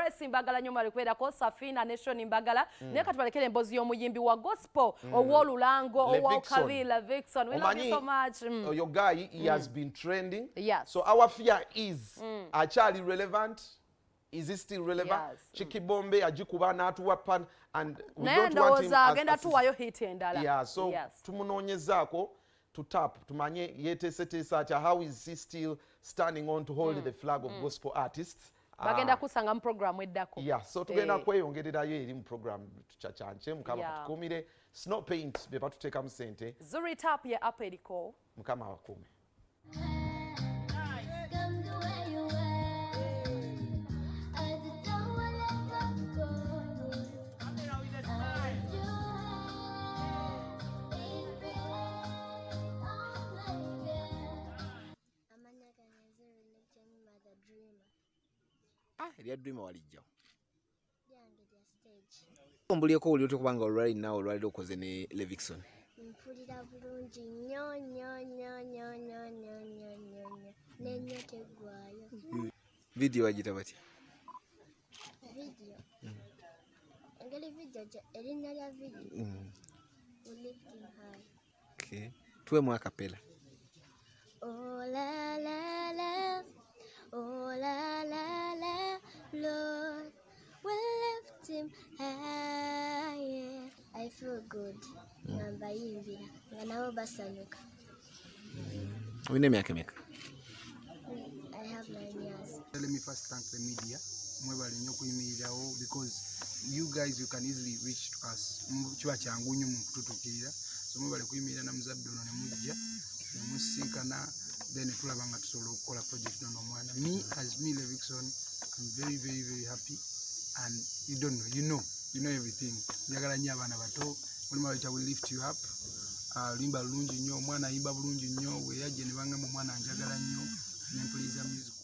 Grace Mbagala nnyo malikwedako Safina Nation Mbagala naye katubalekera emboozi y'omuyimbi wa gospel ow'olulango ow'okabila Vixen. We love you so much. Your guy, he has been trending. Yes. So our fear is, actually relevant? Is he still relevant? Yes. Chiki Bombe, ajikuba natuwa pan, and we naye don't want him ndowooza as agenda tuwayo hit endala. Yeah, so tumunoonyezaako to tap tumanye yeteeseteesa atya how is he still standing on to hold the flag of gospel artists. Bagenda kusanga mu program eddako. Yeah, so tugenda kweyongererayo eri mu program tukyakyanche mukama kutukuumire. Snow Paint be batuteekamu ssente. Zuri Tap ye app eriko. Mukama abakuume. Erya Dreamer walijja. Ombulyeko oli okubanga olwali nawe olwaliro okoze ne Levixon. Mpulira bulungi nnyo nnyo nnyo nnyo nnyo nnyo nnyo nnyo n'ennyo teggwaayo. Video wagita batya? Video. Engeri video erinnya lya video. We lift him high. Okay. Tuwemu akapela. Oh la la la, oh la la la, Lord, we lift him high. Yeah. I feel good. Ngamba yimbira nga nabo basanyuka. Uyina emyaka emeka? I have 9 years. Let me first thank the media. Mwebale nnyo okuyimirirawo because you guys you can easily reach to us. Kiba kyangu nnyo mu kututuukirira. So mwebale kuyimirira na muzadde ono ne mujja ne musinkana then tulaba nga tusobola okukola project ono omwana. Me as me Levixon, I'm very very very happy and you don't know, you know everything. Njagala nnyo abaana bato. Mulimu bayita we lift you up. Limba bulungi nnyo, omwana ayimba bulungi nnyo, we yajje ne bangamba omwana njagala nnyo, ne mpuliza music